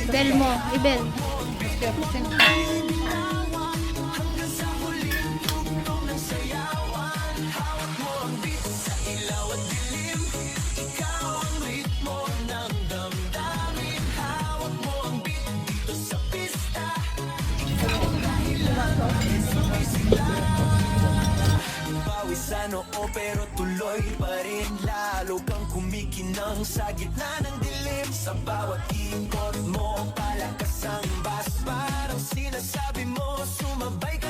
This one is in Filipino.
Ibel mo, ibel. Pawisan oo pero tuloy pa rin. Lalo kang kumikinang sa gitna ng dilim. Sa bawat ikot mo, palakas ang bas. Parang sinasabi mo, sumabay ka